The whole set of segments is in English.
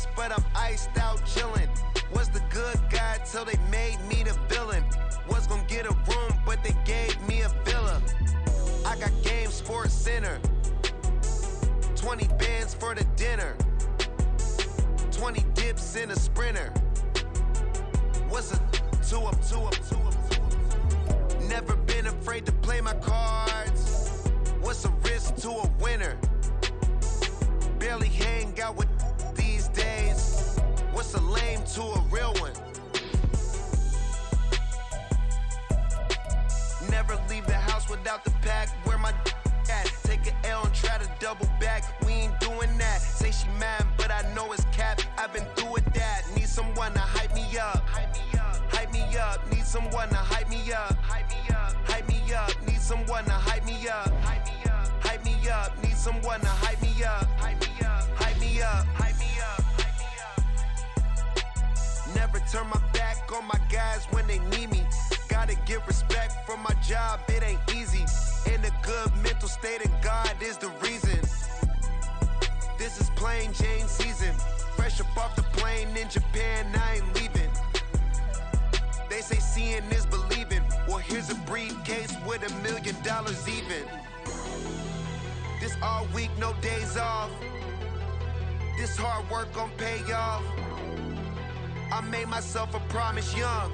ice, but I'm iced out chillin'. Was the good guy till they made me the villain. Was gonna get a room, but they gave me a villa. I got game, Sports Center. 20 bands for the dinner. 20 dips in a sprinter. What's a two up? Never been afraid to play my cards. What's a risk to a winner? Barely hang out with these days. What's a lame to a real one? Never leave the house without the pack. Where my at? Take an L and try to double back. We ain't doing that. Say she mad, but I know it's cap. I've been through with that. Need someone to hype me up. Hype me up. Need someone to hype me up. Hype me up. Need someone to hype me up. Hype me up. Need someone to hype me up. Hype me up. Never turn my back on my guys when they need me. Gotta give respect for my job, it ain't easy. In a good mental state, and God is the reason. This is plain Jane season. Fresh up off the plane in Japan, I ain't leaving. They say seeing is believing. Well, here's a briefcase with $1 million even. This all week, no days off. This hard work gon' pay off. I made myself a promise young.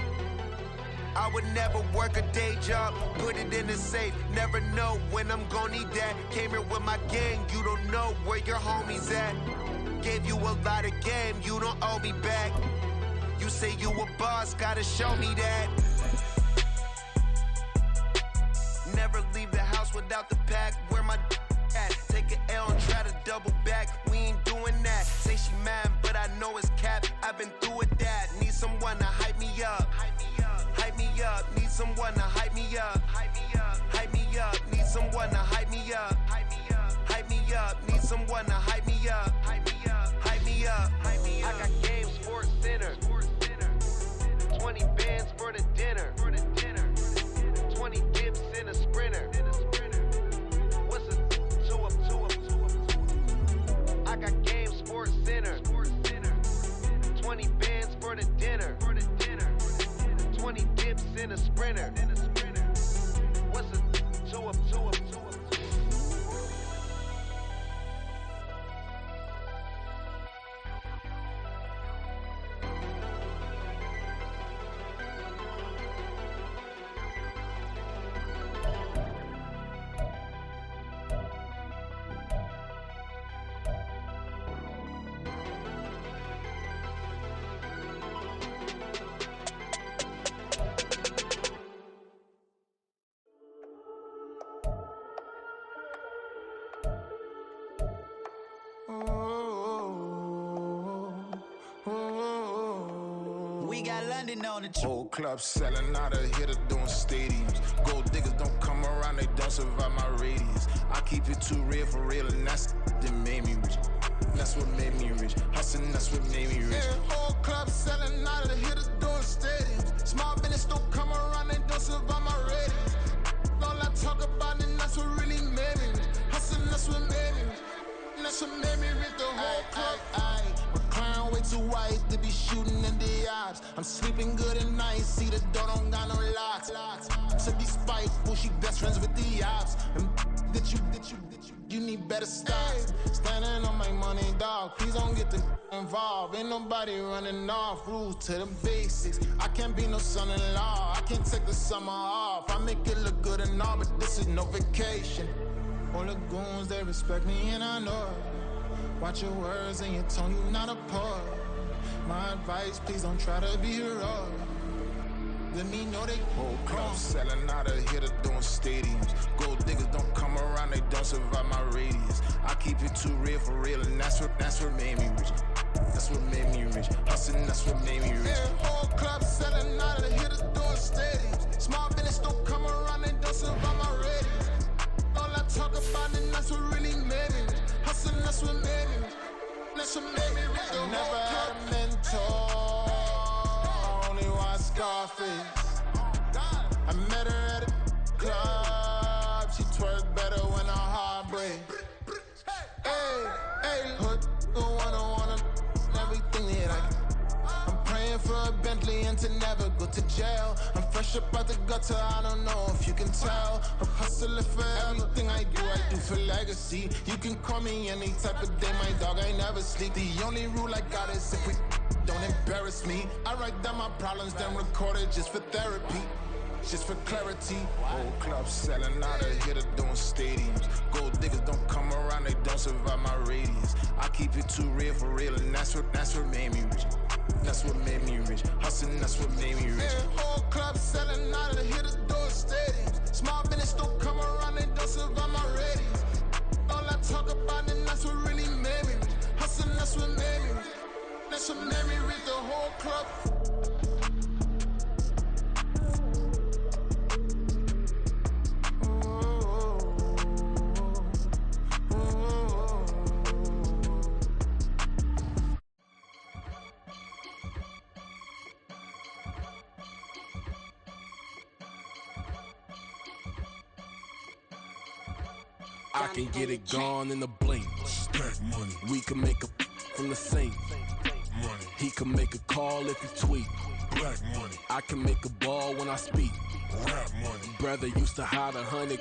I would never work a day job, put it in the safe. Never know when I'm gon' need that. Came here with my gang, you don't know where your homies at. Gave you a lot of game, you don't owe me back. You say you a boss, gotta show me that. Never leave the house without the pack. Where my at? Take an L and try to double back. We ain't doing that. Say she mad, but I know it's cap. I've been through with that. Need someone to hype me up. Hype me up. Need someone to hype me up. Hype me up. Need someone to hype me up. Hype me up. Need someone to hype me up. Hype me up. I got game, Sports Center. 20 bands for the dinner. 20 dips in a sprinter. What's a two up? I got game, Sports Center. 20 bands for the dinner. 20 dips in a sprinter. What's a two up? We got London on the Whole club selling out of hitter doing stadiums. Gold diggers don't come around, they don't survive my radius. I keep it too real for real, and that's that made me rich. That's what made me rich. Hustling, that's what made me rich. Yeah, whole club selling out of hitters doing stadiums. Small business don't come around, they don't survive my radius. All I talk about, and that's what really made me rich. Hustling, that's what made me rich. And that's what made me rich. The whole club. McLaren way too white to be shooting in the ops. I'm sleeping good at night, see the door don't got no locks. To be spiteful, she best friends with the ops. And that you need better stop. Standing on my money, dog. Please don't get the involved. Ain't nobody running off. Rules to the basics. I can't be no son-in-law. I can't take the summer off. I make it look good and all, but this is no vacation. All the goons, they respect me and I know it. Watch your words and your tone, you not a poet. My advice, please don't try to be heroic. Let me know they whole club selling out of hitter doing stadiums. Gold diggers don't come around, they don't survive my radius. I keep it too real for real, and that's what made me rich. That's what made me rich. Hustling, that's what made me rich. Yeah, whole club selling out of hitters doing stadiums. Small business don't come around, they don't survive my radius. All I talk about, and that's what really made me rich. Hustling, that's what made me rich. That's what made me rich. I never had a mentor. Only one Scarface. I met her at a club. She twerk better when her heart breaks. Hey, hood, wanna every Bentley and to never go to jail. I'm fresh up out the gutter, I don't know if you can tell. I'm hustling for everything I do for legacy. You can call me any type of day, my dog, I never sleep. The only rule I got is if we don't embarrass me. I write down my problems, then record it just for therapy. Just for clarity, whole club selling out of here to doing stadiums. Gold diggers don't come around, they don't survive my radius. I keep it too real for real, and that's what made me rich. That's what made me rich. Hustling, that's what made me rich. Yeah, whole club selling out of here to doing stadiums. Small business don't come around, they don't survive my radius. All I talk about, and that's what really made me rich. Hustling, that's what made me rich. That's what made me rich. The whole club. I can get it gone in a blink. Stack money. We can make a from the sink. Money. He can make a call if he tweet. Black money. I can make a ball when I speak. Rap money. Brother used to hide 100.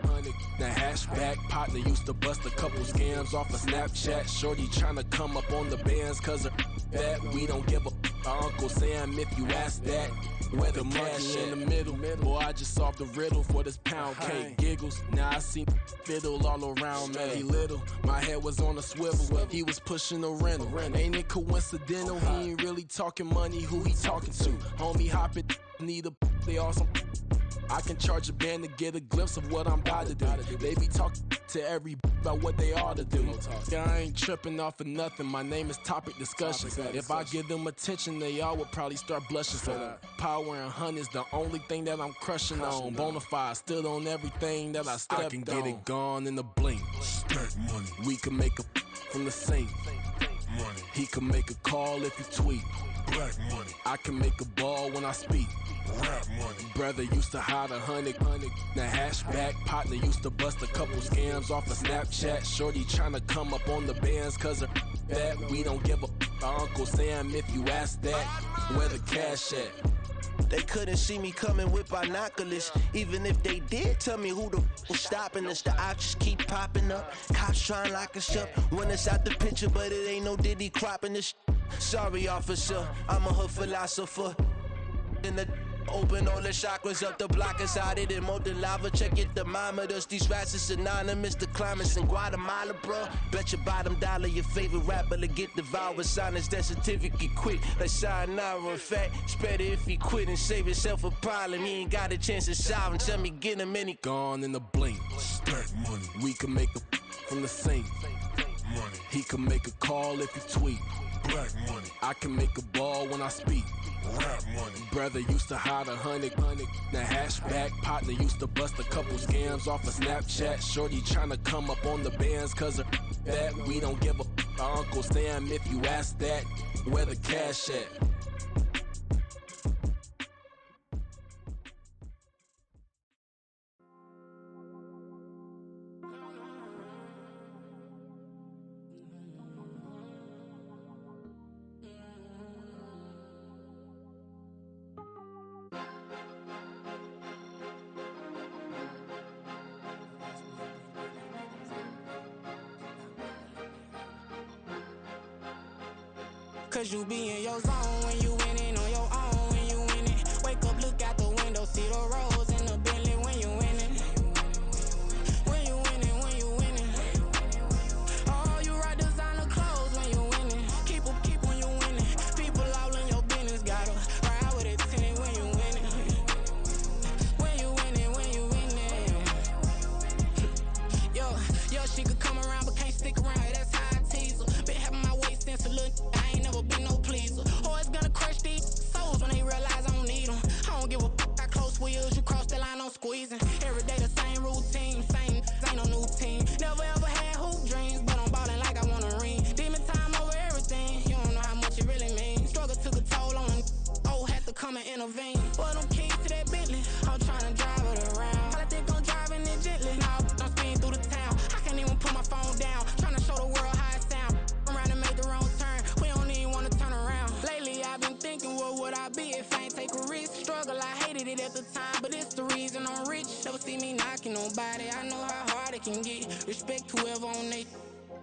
The hashback partner used to bust a couple scams off of Snapchat. Shorty tryna come up on the bands cause of that. We don't give a Uncle Sam if you ask that. Where the monkey in the middle. Boy, I just solved the riddle for this pound cake. Giggles, now I see fiddle all around me. He little, my head was on a swivel. He was pushing a rental. Ain't it coincidental? He ain't really talking money, who he talking to? Homie hopping, need a they awesome. I can charge a band to get a glimpse of what I'm about to do. They be talking to every about what they ought to do. Yeah, I ain't tripping off of nothing. My name is Topic Discussion. If I give them attention, they all would probably start blushing. So power and hunt is the only thing that I'm crushing on. Bonafide stood on everything that I stepped on. I can get it gone in a blink. Stack money. We can make a from the sink. Money. He can make a call if he tweet. Black money. I can make a ball when I speak. Rap money. Brother used to hide 100. The hashback partner used to bust a couple scams off of Snapchat. Shorty tryna come up on the bands cause of that. We don't give a Uncle Sam if you ask that. Where the cash at? They couldn't see me coming with binoculars. Even if they did, tell me who the was stopping us. The options keep popping up. Cops trying to lock us up. When it's out the picture, but it ain't no Diddy cropping this. Sorry, officer, I'm a hood philosopher. In the open all the chakras up the block inside it and molten lava. Check it, thermometers. These rats is synonymous. The climates in Guatemala, bro. Bet your bottom dollar your favorite rapper to get devoured. Sign his death certificate quick. Like sayonara. In fact, it's better if he quit and save himself a problem. He ain't got a chance to solve and tell me get him any. Gone in a blink. Stack money. We can make a from the sink. Money. He can make a call if he tweet. Black money. I can make a ball when I speak. Rap money. Brother used to hide 100. The hashback partner used to bust a couple scams off of Snapchat. Shorty tryna come up on the bands cause of that. We don't give a Uncle Sam if you ask that. Where the cash at? Cause you be in your zone when you winning on your own when you winning. Wake up, look out the window, see the rose in the Bentley when you winning. When you winning, when you winning. Oh, you right designer clothes when you winning. Keep when you winning. People all in your business, gotta ride with it tinted when you winning. When you winning, when you winning. Yo, she could come around but can't stick around, that's how I tease her. Been having my waist since a little, I ain't never been no pleaser. Always gonna crush these souls when they realize I don't need them. I don't give a fuck how close we is, you everybody can get. Respect whoever on they,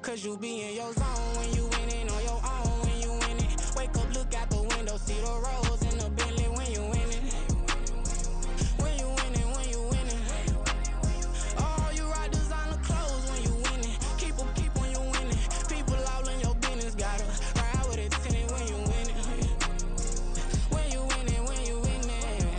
cause you be in your zone when you winning on your own when you winning. Wake up, look out the window, see the rose in the Bentley when you winning. When you winning, when you winning. Oh, you rock designer clothes when you winning. Keep when you winning. People all in your business, gotta ride with it tinted when you winning. When you winning, when you winning.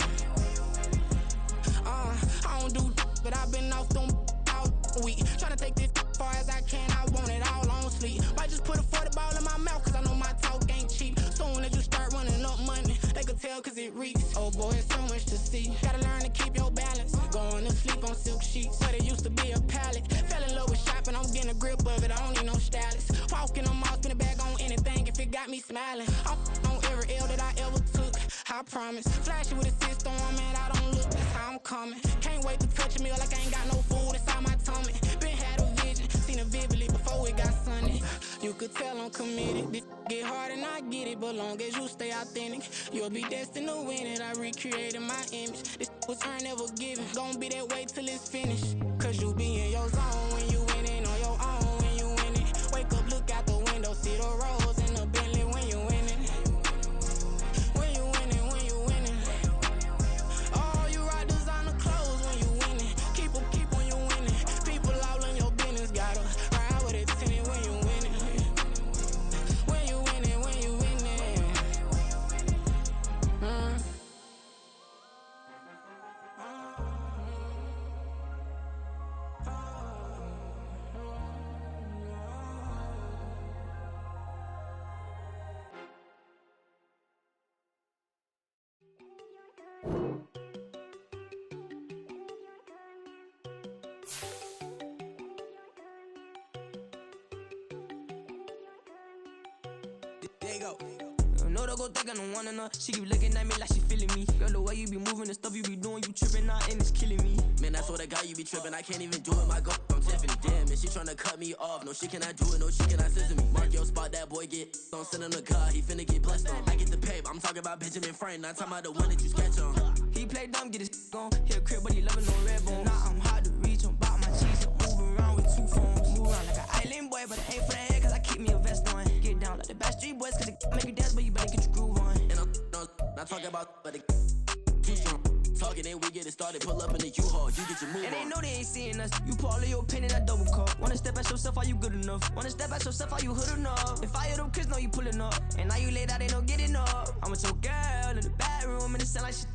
I don't do but I've been off them all week. Tryna take this far as I can, I want it all on sleep. Might just put a 40 ball in my mouth, cause I know my talk ain't cheap. Soon as you start running up money, they could tell cause it reeks. Oh boy, it's so much to see. Gotta learn to keep your balance. Going to sleep on silk sheets, but it used to be a pallet. Fell in love with shopping, I'm getting a grip of it, I don't need no stylist. Walking on mall, spin a bag on anything if it got me smiling. I'm on every L that I ever took, I promise. Flashing with a system, man, I don't look, that's how I'm coming. Can't wait to touch a meal like I ain't got no food inside my tummy. Been had a vision, seen it vividly before it got sunny. You could tell I'm committed. This get hard and I get it, but long as you stay authentic, you'll be destined to win it. I recreated my image. This was earned, never given. Gonna be that way till it's finished. Cause you be in your zone when you winning on your own when you winning. Wake up, look out the window, see the rose in the Bentley when you winning. When you winning, when you winning. Oh, you rock designer clothes when you winning. Keep when you winning. People all in your business, gotta ride with it tinted when you winning. When you winning, when you winning. There you go. No, don't go think I don't wanna know. She keep looking at me like she feeling me. Girl, the way you be moving, the stuff you be doing, you tripping out and it's killing me. Man, that's what I got, you be tripping. I can't even do it, my girl. I'm Tiffany. Damn, and she tryna cut me off. No, she cannot do it, no, she cannot scissor me. Mark your spot, that boy get on. Send him the car, he finna get blessed on. I get the pay, I'm talking about Benjamin Franklin, not talking about the one that you sketch on. He play dumb, get his gone. Hit a crib, but he loving no red bone. Now I'm hard to reach, I'm bout my cheese. I'm moving around with two phones. Move around like an island boy, but it ain't for the head, cause I keep me a vest on. Get down like the Backstreet Boys, cause it make you dance, but you better get your groove on. And I'm not talking about, but it too strong. Talking and we get it started, pull up in the U-Haul, you get your move on. And they know they ain't seeing us. You pull all of your pin in that double cup. Wanna step at yourself, are you good enough? Wanna step at yourself, are you hood enough? If I hear them kids, know you pulling up. And now you laid out, they don't get enough. I'm with your girl in the bedroom, and it sound like shit.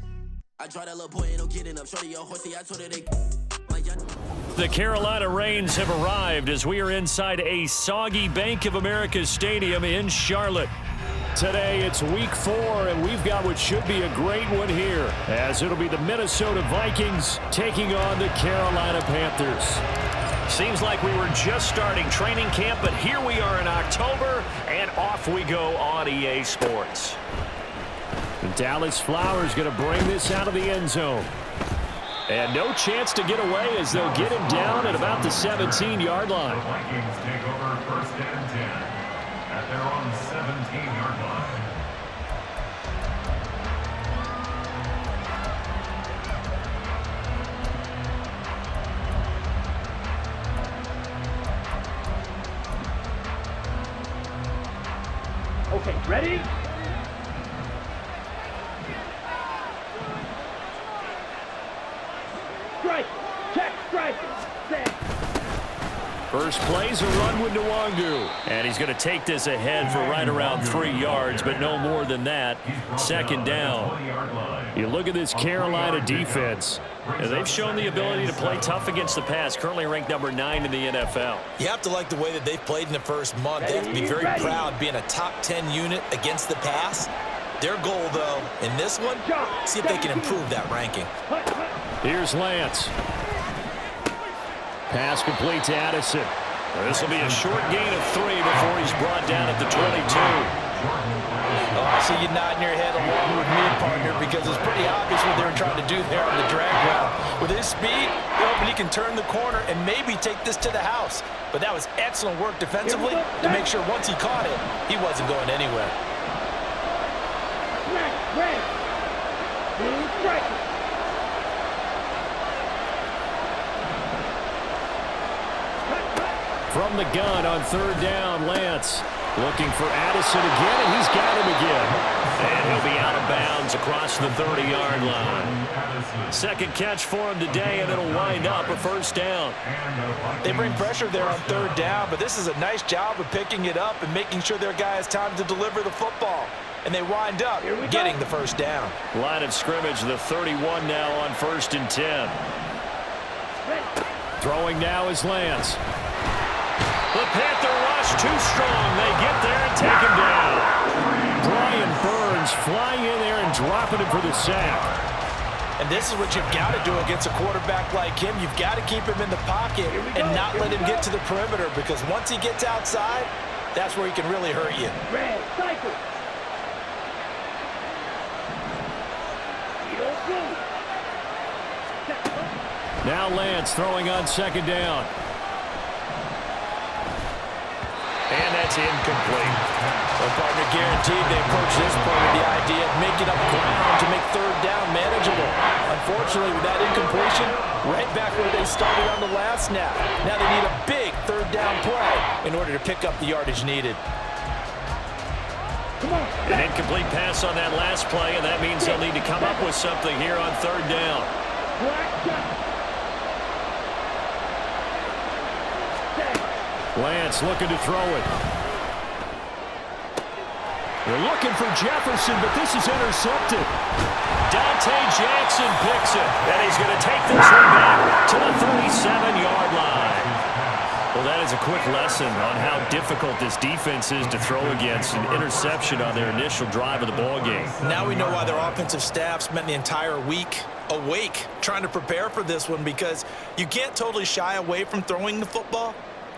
I draw that little boy, ain't no getting up. Shorty your horsey, I told her they. The Carolina Rains have arrived as we are inside a soggy Bank of America Stadium in Charlotte. Today it's week 4, and we've got what should be a great one here, as it'll be the Minnesota Vikings taking on the Carolina Panthers. Seems like we were just starting training camp, but here we are in October, and off we go on EA Sports. And Dallas Flowers going to bring this out of the end zone. And no chance to get away as they'll get him down at about the 17-yard line. The Vikings take over 1st and 10 at their own 17-yard line. Okay, ready? Strike, check, strike, set. First play's a run with Nwangu. And he's going to take this ahead for right around 3 yards, but no more than that. 2nd down. You look at this Carolina defense. They've shown the ability to play tough against the pass, currently ranked number 9 in the NFL. You have to like the way that they've played in the first month. They have to be very proud being a top 10 unit against the pass. Their goal, though, in this one, see if they can improve that ranking. Here's Lance. Pass complete to Addison. This will be a short gain of 3 before he's brought down at the 22. Oh, I see you nodding your head along with me, partner, because it's pretty obvious what they were trying to do there on the drag route. With his speed, he can turn the corner and maybe take this to the house. But that was excellent work defensively to make sure once he caught it, he wasn't going anywhere. From the gun on third down, Lance looking for Addison again, and he's got him again. And he'll be out of bounds across the 30-yard line. Second catch for him today, and it'll wind up a first down. They bring pressure there on third down, but this is a nice job of picking it up and making sure their guy has time to deliver the football. And they wind up getting the first down. Line of scrimmage, the 31 now on 1st and 10. Throwing now is Lance. The Panther rush too strong. They get there and take him down. Brian Burns flying in there and dropping him for the sack. And this is what you've got to do against a quarterback like him. You've got to keep him in the pocket and not let him get to the perimeter, because once he gets outside, that's where he can really hurt you. Red, cycle. Now Lance throwing on second down. And that's incomplete. Well, partner, guaranteed they approach this play with the idea of making up ground to make third down manageable. Unfortunately, with that incompletion, right back where they started on the last snap. Now they need a big third down play in order to pick up the yardage needed. An incomplete pass on that last play, and that means they'll need to come up with something here on third down. Lance looking to throw it. They're looking for Jefferson, but this is intercepted. Dante Jackson picks it, and he's going to take this one back to the 37-yard line. Well, that is a quick lesson on how difficult this defense is to throw against. An interception on their initial drive of the ballgame. Now we know why their offensive staff spent the entire week awake trying to prepare for this one, because you can't totally shy away from throwing the football.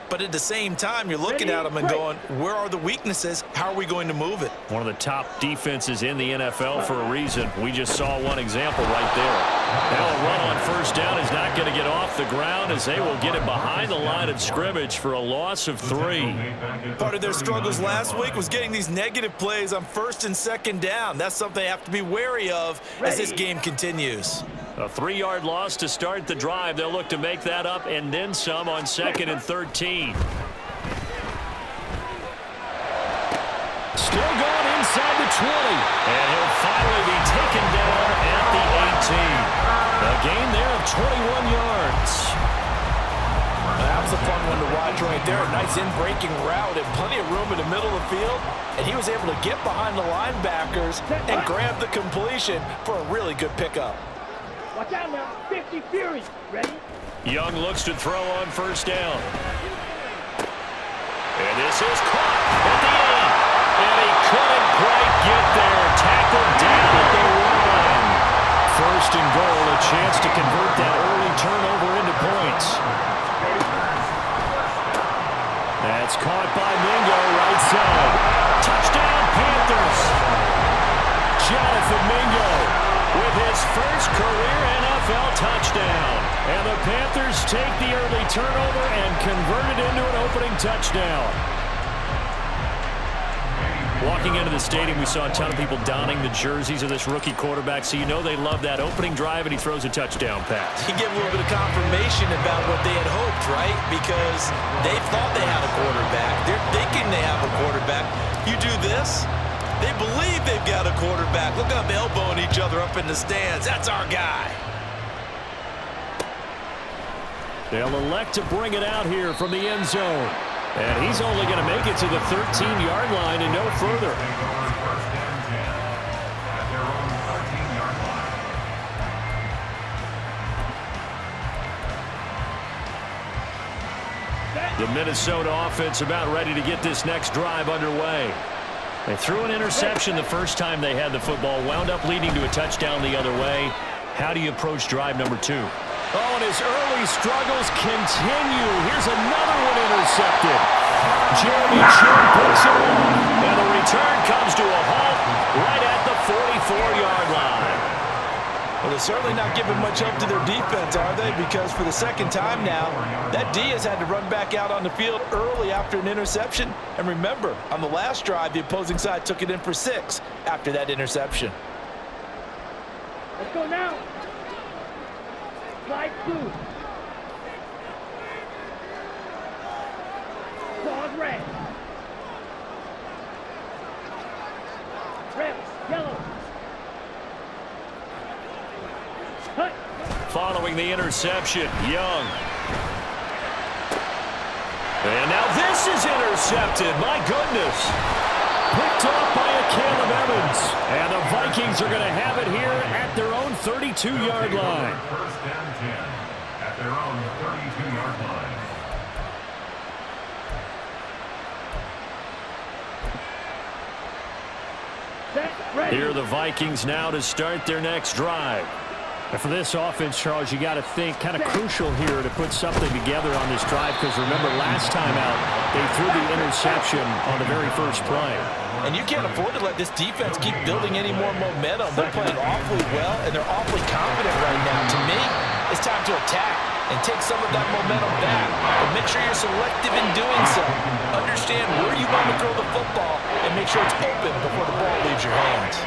But at the same time, you're looking at them and going, where are the weaknesses? How are we going to move it? One of the top defenses in the NFL for a reason. We just saw one example right there. Now a run on first down is not going to get off the ground, as they will get it behind the line of scrimmage for a loss of 3. Part of their struggles last week was getting these negative plays on first and second down. That's something they have to be wary of as this game continues. A 3-yard loss to start the drive. They'll look to make that up and then some on 2nd and 13. Still going inside the 20. And he'll finally be taken down at the 18. A gain there of 21 yards. That was a fun one to watch right there. A nice in-breaking route and plenty of room in the middle of the field. And he was able to get behind the linebackers and grab the completion for a really good pickup. Watch out now, 50 Fury. Ready? Young looks to throw on first down. And this is caught at the 8. And he couldn't quite get there. Tackled down at the 1. First and goal, a chance to convert that early turnover into points. That's caught by Mingo, right side. Touchdown, Panthers. Jonathan Mingo with his first career NFL touchdown. And the Panthers take the early turnover and convert it into an opening touchdown. Walking into the stadium, we saw a ton of people donning the jerseys of this rookie quarterback, so you know they love that opening drive, and he throws a touchdown pass. He gave a little bit of confirmation about what they had hoped, right? Because they thought they had a quarterback. They're thinking they have a quarterback. You do this, they believe they've got a quarterback. Look up, elbowing each other up in the stands. That's our guy. They'll elect to bring it out here from the end zone. And he's only going to make it to the 13-yard line and no further. The Minnesota offense about ready to get this next drive underway. They threw an interception the first time they had the football, wound up leading to a touchdown the other way. How do you approach drive number 2? Oh, and his early struggles continue. Here's another one intercepted. Jeremy Chin picks it off, and the return comes to a halt right at the 44-yard line. Well, they're certainly not giving much help to their defense, are they? Because for the second time now, that D has had to run back out on the field early after an interception. And remember, on the last drive, the opposing side took it in for 6 after that interception. Let's go now. Slide 2. red. Red, yellow. Cut. Following the interception, Young. And now this is intercepted. My goodness. Picked off by a Caleb Evans. And the Vikings are going to have it here at their own 32-yard line. First and 10 at their own 32-yard line. Here are the Vikings now to start their next drive. And for this offense, Charles, you got to think kind of crucial here to put something together on this drive, because remember last time out they threw the interception on the very first play. And you can't afford to let this defense keep building any more momentum. They're playing awfully well, and they're awfully confident right now. To me, it's time to attack and take some of that momentum back. But make sure you're selective in doing so. Understand where you want to throw the football and make sure it's open before the ball leaves your hands.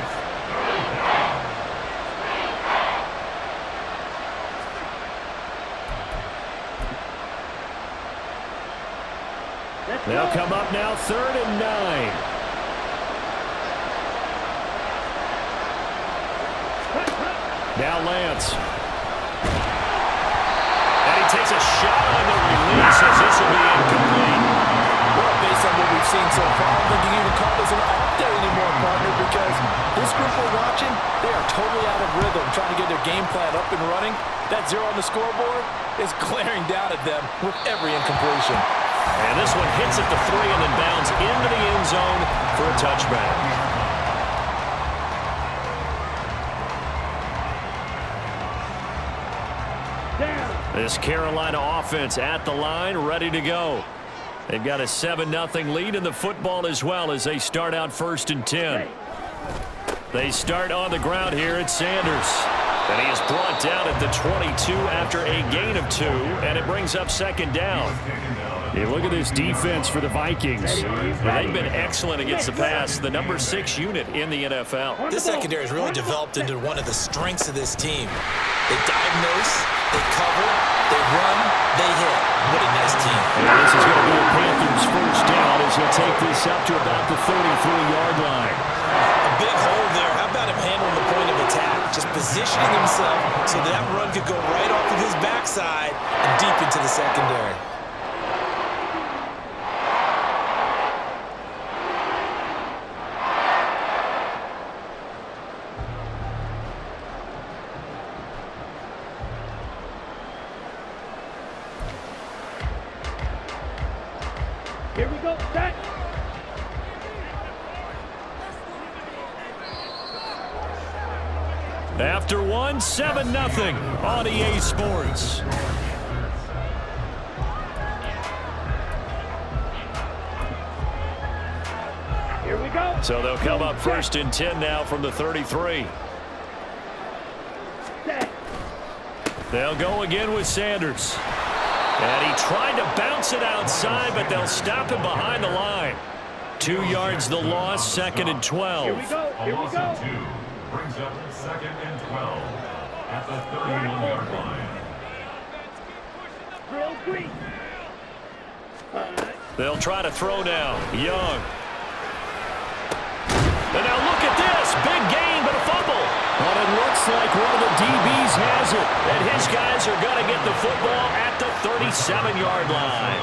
They'll come up now, 3rd and 9. Now Lance. And he takes a shot on the release as this will be incomplete. Well, based on what we've seen so far, I don't think you can even call this an off day anymore, partner, because this group we're watching, they are totally out of rhythm, trying to get their game plan up and running. That 0 on the scoreboard is glaring down at them with every incompletion. And this one hits at the 3 and then bounds into the end zone for a touchback. This Carolina offense at the line, ready to go. They've got a 7-0 lead in the football as well as they start out 1st and 10. They start on the ground here at Sanders. And he is brought down at the 22 after a gain of 2, and it brings up 2nd down. Hey, look at this defense for the Vikings. They've been excellent against the pass, the number 6 unit in the NFL. This secondary has really developed into one of the strengths of this team. They diagnose, they cover, they run, they hit. What a nice team. And this is going to be a Panthers first down as he'll take this up to about the 33-yard line. A big hole there. How about him handling the point of attack? Just positioning himself so that run could go right off of his backside and deep into the secondary. Here we go, set. After one, 7-0 on EA Sports. Here we go. So they'll come up 1st and 10 now from the 33. Set. They'll go again with Sanders. And he tried to bounce it outside, but they'll stop him behind the line. 2 yards the loss, 2nd and 12. Here we go. Here we go. 2 brings up 2nd and 12 at the 31-yard line. Drill green. They'll try to throw now. Young. And now look at this. Big gain, but a fumble. But it looks like one of the DBs has it. And his guys are going to get the football at the 37-yard line.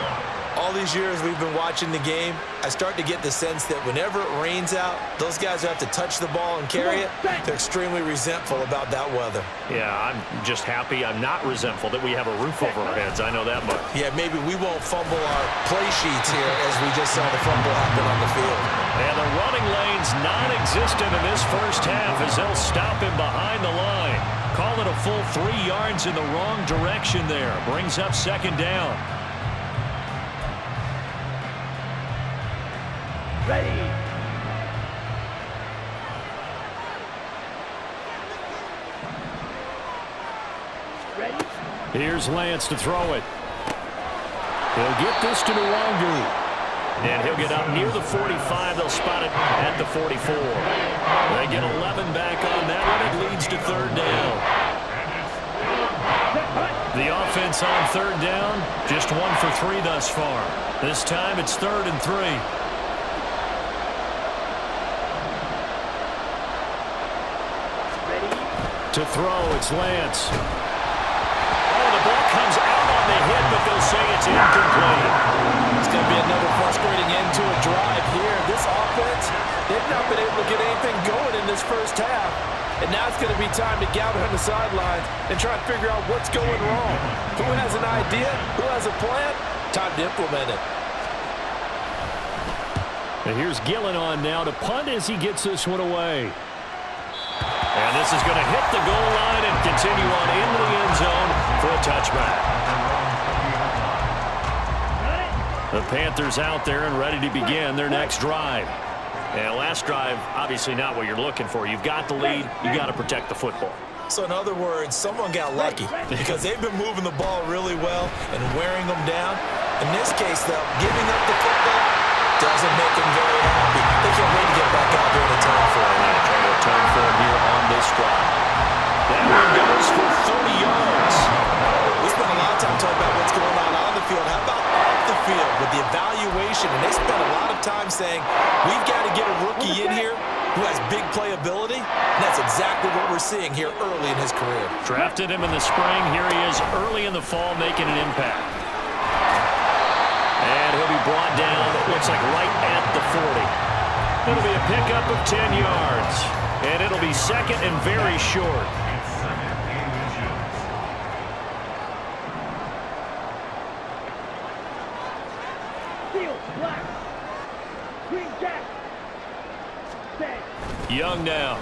All these years we've been watching the game, I start to get the sense that whenever it rains out, those guys who have to touch the ball and carry it, they're extremely resentful about that weather. Yeah, I'm just happy I'm not resentful that we have a roof over our heads. I know that much. Yeah, maybe we won't fumble our play sheets here as we just saw the fumble happen on the field. And the running lane's non-existent in this first half as they'll stop him behind the line. Call it a full 3 yards in the wrong direction there. Brings up 2nd down. Ready. Ready. Here's Lance to throw it. He'll get this to Nwangu. And he'll get up near the 45. They'll spot it at the 44. They get 11 back on that one. It leads to 3rd down. The offense on third down, just 1 for 3 thus far. This time it's 3rd and 3. To throw, it's Lance. Oh, the ball comes out on the hit, but they'll say it's incomplete. It's going to be another frustrating end to a drive here. This offense, they've not been able to get anything going in this first half. And now it's going to be time to gather on the sidelines and try and figure out what's going wrong. Who has an idea? Who has a plan? Time to implement it. And here's Gillen on now to punt as he gets this one away. And this is going to hit the goal line and continue on into the end zone for a touchback. The Panthers out there and ready to begin their next drive. And last drive, obviously not what you're looking for. You've got the lead. You got to protect the football. So in other words, someone got lucky because they've been moving the ball really well and wearing them down. In this case, though, giving up the football doesn't make them very happy. They can't wait to get back out there and atone for it. Trying to atone for it here on this drive. That one goes for 30 yards. We spent a lot of time talking about what's going on the field. How about off the field with the evaluation? And they spent a lot of time saying, we've got to get a rookie in here who has big playability. And that's exactly what we're seeing here early in his career. Drafted him in the spring. Here he is early in the fall making an impact. And he'll be brought down, it looks like right at the 40. It'll be a pickup of 10 yards. And it'll be 2nd and very short. Young now.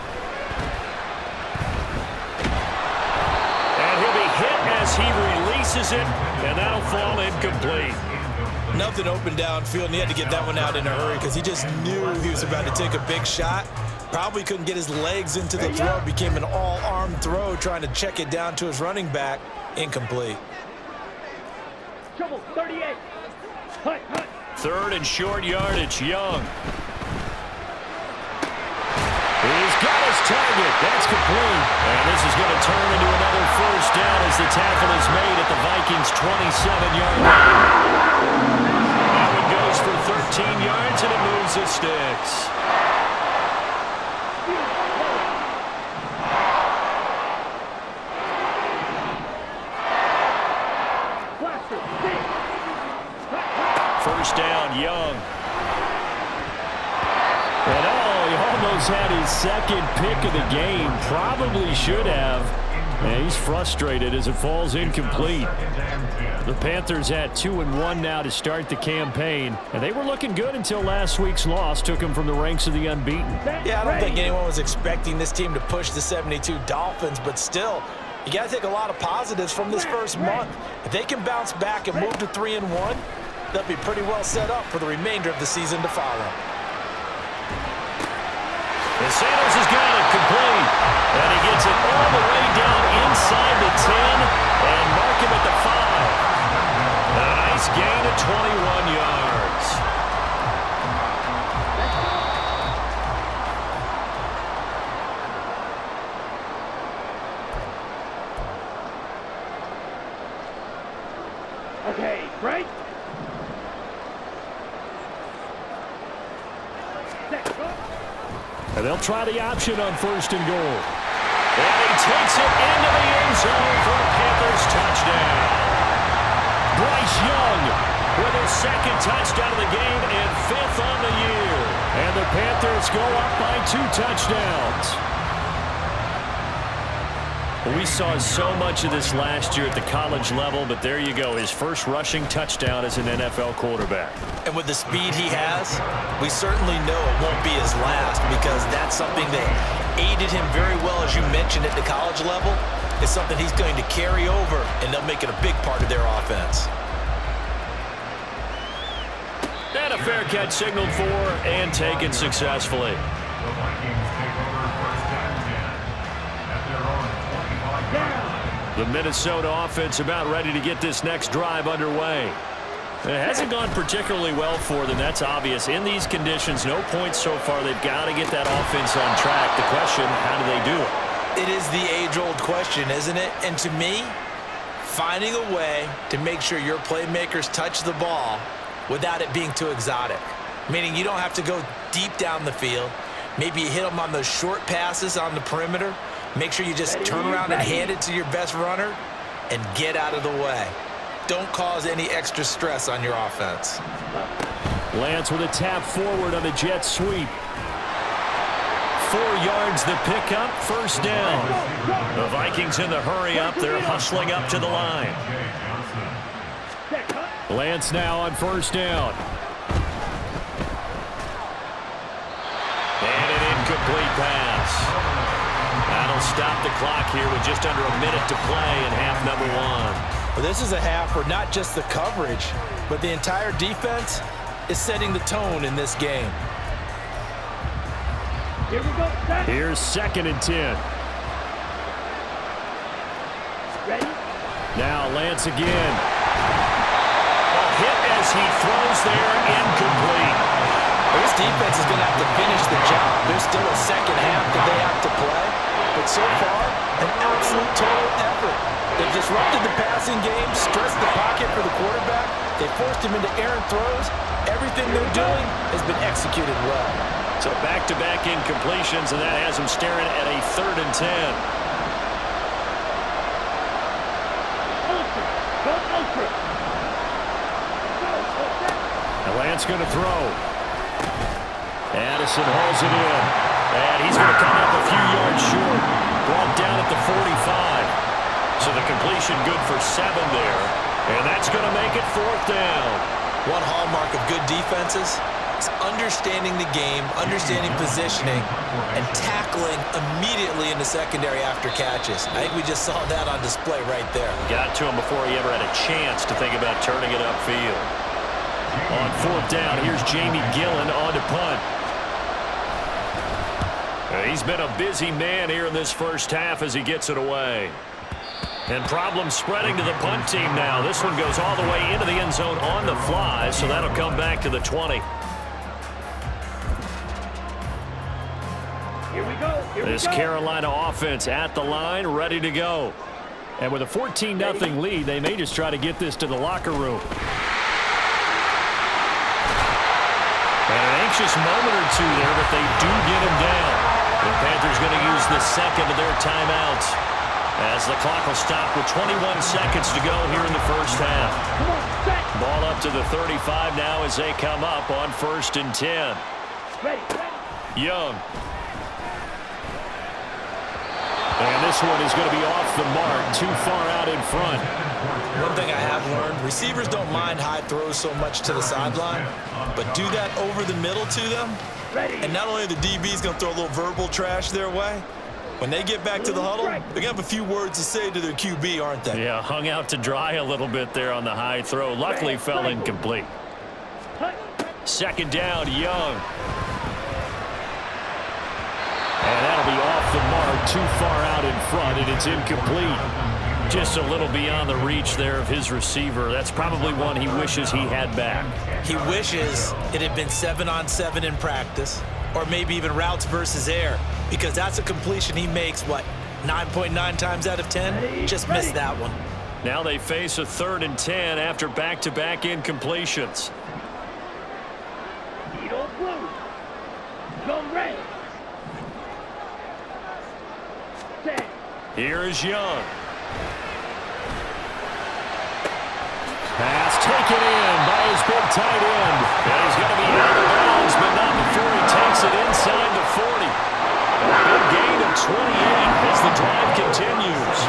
And he'll be hit as he releases it, and that'll fall incomplete. Nothing open downfield, and he had to get that one out in a hurry because he just knew he was about to take a big shot. Probably couldn't get his legs into the throw. It became an all-arm throw, trying to check it down to his running back. Incomplete. Trouble, 38. Hut. 3rd and short yardage, Young. He's got his target. That's complete. And this is going to turn into another first down as the tackle is made at the Vikings' 27-yard line. That one goes for 13 yards, and it moves the sticks. First down, Young. And he almost had his 2nd pick of the game. Probably should have. And he's frustrated as it falls incomplete. The Panthers had 2-1 now to start the campaign. And they were looking good until last week's loss took them from the ranks of the unbeaten. Yeah, I don't think anyone was expecting this team to push the 72 Dolphins, but still, you got to take a lot of positives from this first month. If they can bounce back and move to 3-1, they'll be pretty well set up for the remainder of the season to follow. And Sanders has got it complete. And he gets it all the way down inside the 10 and mark him at the 5. A nice gain of 21 yards. Okay, right? And they'll try the option on 1st and goal. And he takes it into the end zone for a Panthers touchdown. Bryce Young with his 2nd touchdown of the game and 5th on the year. And the Panthers go up by 2 touchdowns. We saw so much of this last year at the college level, but there you go, his first rushing touchdown as an NFL quarterback. And with the speed he has, we certainly know it won't be his last because that's something that aided him very well, as you mentioned, at the college level. It's something he's going to carry over, and they'll make it a big part of their offense. And a fair catch signaled for and taken successfully. The Vikings take over 1st and 10 at their own 25-yard line. The Minnesota offense about ready to get this next drive underway. It hasn't gone particularly well for them, that's obvious. In these conditions, no points so far. They've got to get that offense on track. The question, how do they do it? It is the age-old question, isn't it? And to me, finding a way to make sure your playmakers touch the ball without it being too exotic. Meaning you don't have to go deep down the field. Maybe you hit them on those short passes on the perimeter. Make sure you just turn around and hand it to your best runner and get out of the way. Don't cause any extra stress on your offense. Lance with a tap forward on the jet sweep. 4 yards the pickup, first down. The Vikings in the hurry up. They're hustling up to the line. Lance now on first down. And an incomplete pass. That'll stop the clock here with just under a minute to play in half number 1. Well, this is a half where not just the coverage, but the entire defense is setting the tone in this game. Here we go. Here's 2nd and 10. Ready? Now Lance again. A hit as he throws there, incomplete. Well, this defense is going to have to finish the job. There's still a second half that they have to play. But so far, an absolute total effort. They've disrupted the passing game, stressed the pocket for the quarterback. They forced him into errant throws. Everything they're doing has been executed well. So back-to-back incompletions, and that has him staring at a 3rd and 10. Now Lance going to throw. Addison hauls it in. And he's going to come up a few yards short. Brought down at the 45. So the completion good for 7 there. And that's going to make it 4th down. One hallmark of good defenses is understanding the game, understanding positioning, and tackling immediately in the secondary after catches. I think we just saw that on display right there. Got to him before he ever had a chance to think about turning it upfield. On 4th down, here's Jamie Gillen on to punt. He's been a busy man here in this first half as he gets it away. And problems spreading to the punt team now. This one goes all the way into the end zone on the fly, so that'll come back to the 20. Here we go. This Carolina offense at the line, ready to go. And with a 14-0 lead, they may just try to get this to the locker room. And an anxious moment or two there, but they do get him down. The Panthers going to use the second of their timeouts as the clock will stop with 21 seconds to go here in the first half. Ball up to the 35 now as they come up on 1st and 10. Young. And this one is going to be off the mark, too far out in front. One thing I have learned, receivers don't mind high throws so much to the sideline, but do that over the middle to them. And not only are the DBs going to throw a little verbal trash their way, when they get back to the huddle, they're going to have a few words to say to their QB, aren't they? Yeah, hung out to dry a little bit there on the high throw. Luckily fell incomplete. 2nd down, Young. And that'll be off the mark, too far out in front, and it's incomplete. Just a little beyond the reach there of his receiver. That's probably one he wishes he had back. He wishes it had been 7-on-7 in practice, or maybe even routes versus air, because that's a completion he makes, 9.9 times out of 10? Just missed that one. Now they face a 3rd and 10 after back-to-back incompletions. Here is Young. Pass taken in by his big tight end. And he's going to be out of bounds, but not before he takes it inside the 40. A big gain of 28 as the drive continues.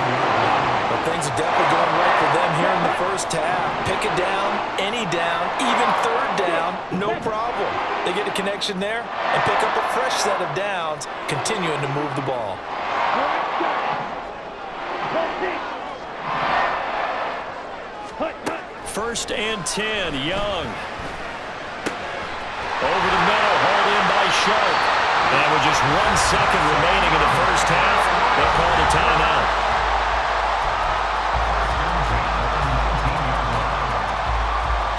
Well, things are definitely going right for them here in the first half. Pick it down, any down, even 3rd down, no problem. They get a connection there and pick up a fresh set of downs, continuing to move the ball. 1st and 10, Young. Over the middle, hauled in by Sharp. And with just 1 second remaining in the first half, they called a timeout.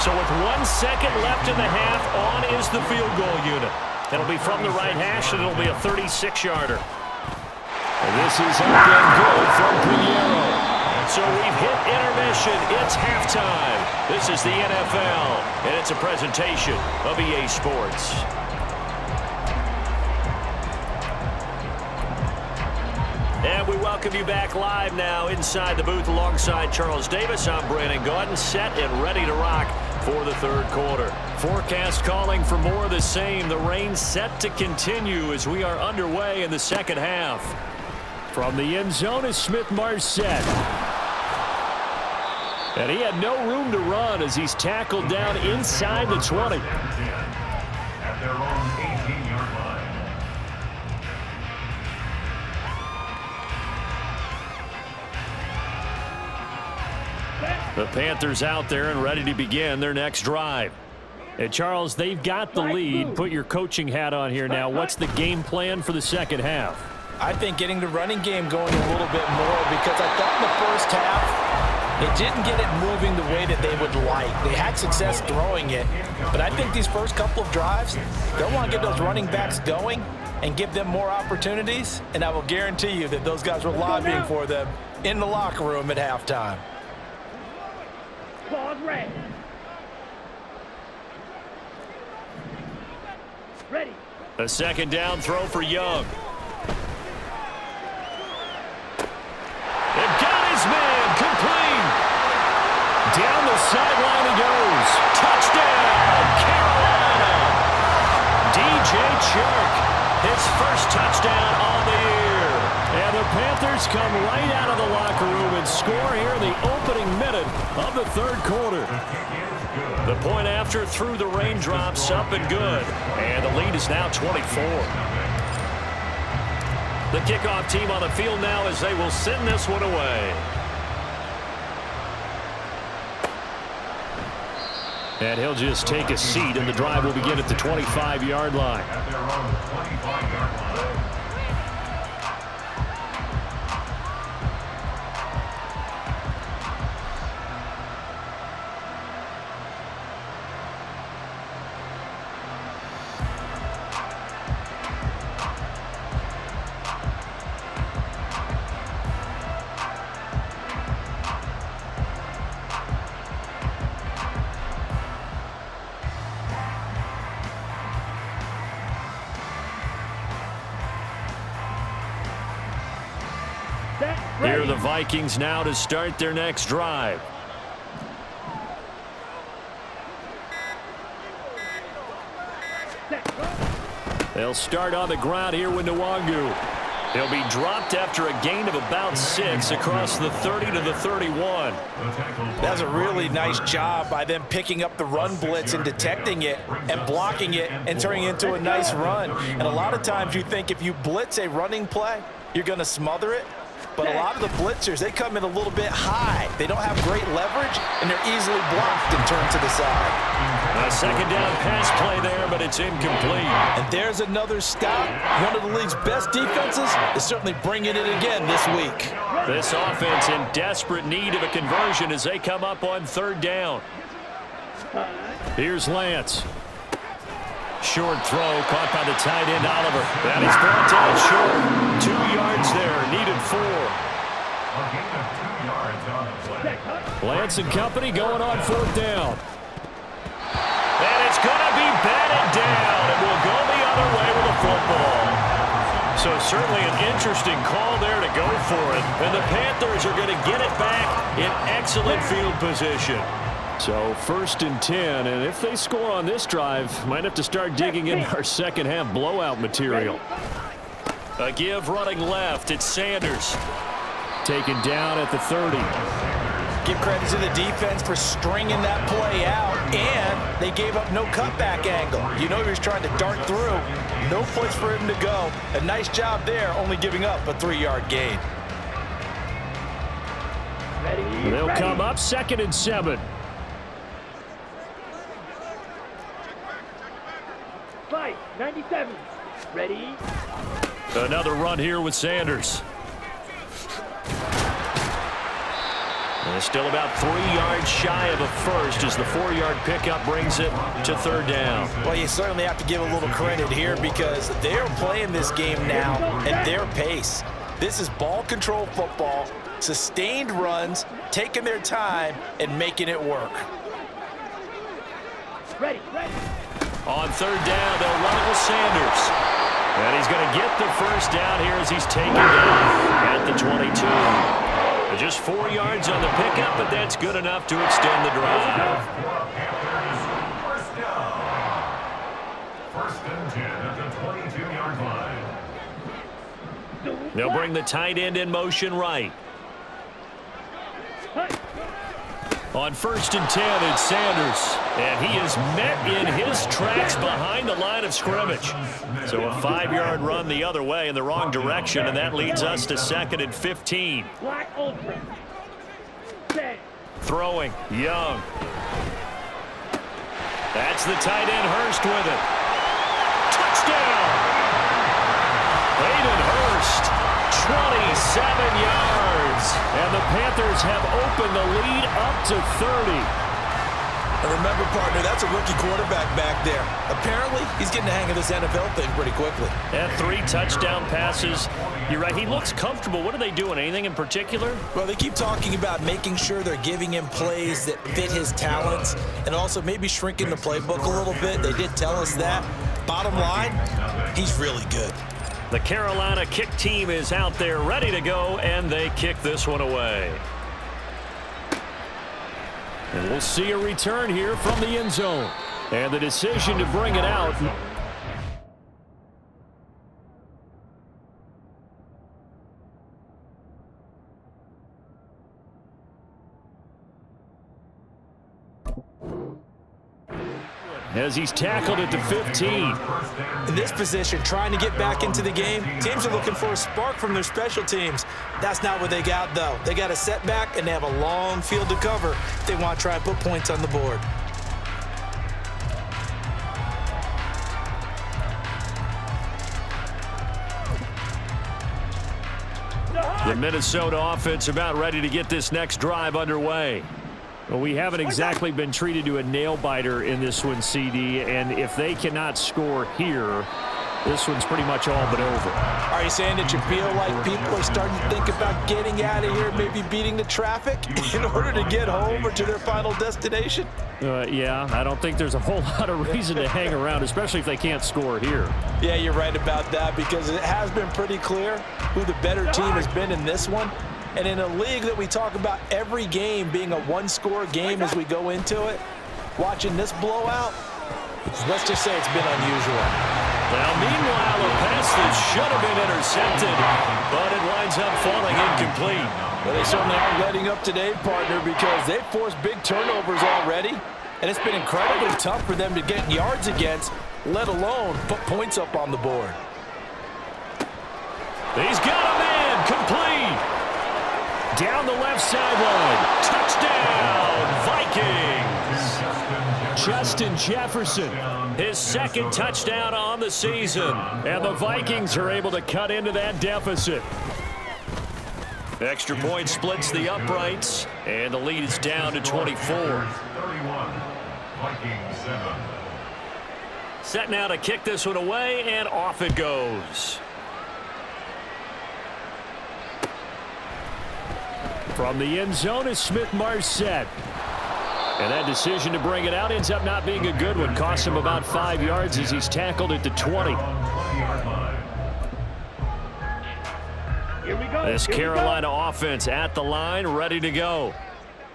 So with 1 second left in the half, on is the field goal unit. It'll be from the right hash, and it'll be a 36-yarder. And this is up and good from Pinheiro. So we've hit intermission. It's halftime. This is the NFL, and it's a presentation of EA Sports. And we welcome you back live now inside the booth alongside Charles Davis. I'm Brandon Gaudin, set and ready to rock for the third quarter. Forecast calling for more of the same. The rain set to continue as we are underway in the second half. From the end zone is Smith-Marset. And he had no room to run as he's tackled down inside the 20. At their own 18-yard line. The Panthers out there and ready to begin their next drive. And Charles, they've got the lead. Put your coaching hat on here now. What's the game plan for the second half? I think getting the running game going a little bit more, because I thought in the first half they didn't get it moving the way that they would like. They had success throwing it, but I think these first couple of drives, they'll want to get those running backs going and give them more opportunities, and I will guarantee you that those guys were lobbying for them in the locker room at halftime. Pause, red. Ready. A second down throw for Young. They've got his man, complete. Down the sideline he goes. Touchdown, Carolina. DJ Chark, his first touchdown on the year. And the Panthers come right out of the locker room and score here in the opening minute of the third quarter. The point after through the raindrops, up and good. And the lead is now 24. The kickoff team on the field now as they will send this one away. And he'll just take a seat, and the drive will begin at the 25-yard line. At their own 25-yard line. Here are the Vikings now to start their next drive. They'll start on the ground here with Nwangu. He'll be dropped after a gain of about 6 across the 30 to the 31. That's a really nice job by them picking up the run blitz and detecting it and blocking it and turning it into a nice run. And a lot of times you think if you blitz a running play, you're going to smother it. But a lot of the blitzers, they come in a little bit high. They don't have great leverage, and they're easily blocked and turned to the side. A second down pass play there, but it's incomplete. And there's another stop. One of the league's best defenses is certainly bringing it again this week. This offense in desperate need of a conversion as they come up on third down. Here's Lance. Short throw caught by the tight end Oliver. That is brought down short. 2 yards there, needed 4. A gain of 2 yards on the play. Lance and company going on fourth down. And it's going to be batted down, and we'll go the other way with the football. So certainly an interesting call there to go for it. And the Panthers are going to get it back in excellent field position. So 1st and 10, and if they score on this drive, might have to start digging in our second half blowout material. A give running left, it's Sanders. Taken down at the 30. Give credit to the defense for stringing that play out, and they gave up no cutback angle. You know he was trying to dart through. No place for him to go. A nice job there, only giving up a 3-yard gain. They'll come up 2nd and 7. Fight, 97. Ready? Another run here with Sanders. And still about 3 yards shy of a first as the 4-yard pickup brings it to third down. Well, you certainly have to give a little credit here because they're playing this game now at their pace. This is ball control football. Sustained runs, taking their time, and making it work. Ready. On third down, they'll run it with Sanders. And he's going to get the first down here as he's taken down at the 22. Just 4 yards on the pickup, but that's good enough to extend the drive. First and 10 at the 22-yard line. They'll bring the tight end in motion right. On first and 10, it's Sanders. And he is met in his tracks behind the line of scrimmage. So a 5-yard run the other way in the wrong direction, and that leads us to 2nd and 15. Black Ultra. Throwing, Young. That's the tight end, Hurst with it. Touchdown! Hayden Hurst, 27 yards. And the Panthers have opened the lead up to 30. And remember, partner, that's a rookie quarterback back there. Apparently, he's getting the hang of this NFL thing pretty quickly. And 3 touchdown passes. You're right, he looks comfortable. What are they doing? Anything in particular? Well, they keep talking about making sure they're giving him plays that fit his talents and also maybe shrinking the playbook a little bit. They did tell us that. Bottom line, he's really good. The Carolina kick team is out there ready to go, and they kick this one away. And we'll see a return here from the end zone. And the decision to bring it out. As he's tackled at the 15. In this position, trying to get back into the game, teams are looking for a spark from their special teams. That's not what they got, though. They got a setback, and they have a long field to cover if they want to try and put points on the board. The Minnesota offense about ready to get this next drive underway. Well, we haven't exactly been treated to a nail-biter in this one, CD, and if they cannot score here, this one's pretty much all but over. Are you saying that you feel like people are starting to think about getting out of here, maybe beating the traffic in order to get home or to their final destination? Yeah, I don't think there's a whole lot of reason to hang around, especially if they can't score here. Yeah, you're right about that, because it has been pretty clear who the better team has been in this one. And in a league that we talk about every game being a one-score game as we go into it, watching this blowout, let's just say it's been unusual. Now, meanwhile, a pass that should have been intercepted, but it winds up falling incomplete. Well, they certainly aren't letting up today, partner, because they've forced big turnovers already, and it's been incredibly tough for them to get yards against, let alone put points up on the board. He's got a man, complete. Down the left sideline. Touchdown, Vikings. Justin Jefferson, his 2nd touchdown on the season. And the Vikings are able to cut into that deficit. Extra point splits the uprights, and the lead is down to 24. 31, Vikings 7. Set now to kick this one away, and off it goes. From the end zone is Smith-Marset. And that decision to bring it out ends up not being a good one. Cost him about 5 yards as he's tackled at the 20. Here we go. This Carolina offense at the line, ready to go.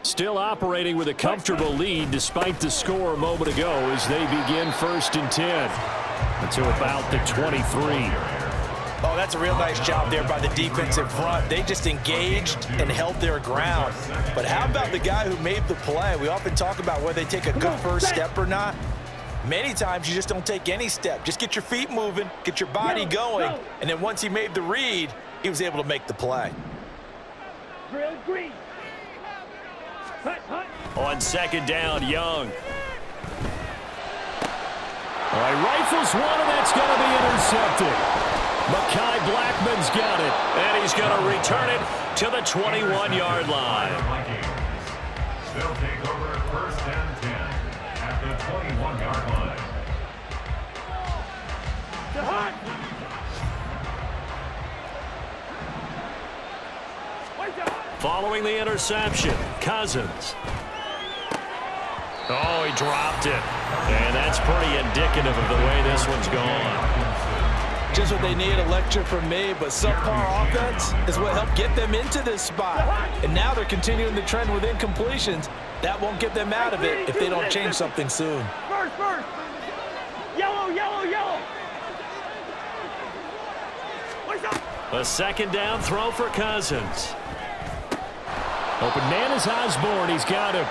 Still operating with a comfortable lead despite the score a moment ago as they begin 1st and 10 until about the 23. Oh, that's a real nice job there by the defensive front. They just engaged and held their ground. But how about the guy who made the play? We often talk about whether they take a good first step or not. Many times you just don't take any step. Just get your feet moving, get your body going, and then once he made the read, he was able to make the play. Drill green. On 2nd down, Young. All right, rifles one, and that's going to be intercepted. Mekhi Blackman's got it, and he's going to return it to the 21-yard line. They'll take over 1st and 10 at the 21-yard line. Following the interception, Cousins. Oh, he dropped it. And that's pretty indicative of the way this one's gone. Just what they need, a lecture from me, but subpar offense is what helped get them into this spot. And now they're continuing the trend with incompletions. That won't get them out of it if they don't change something soon. First. Yellow. A second down throw for Cousins. Open man is Osborne. He's got him.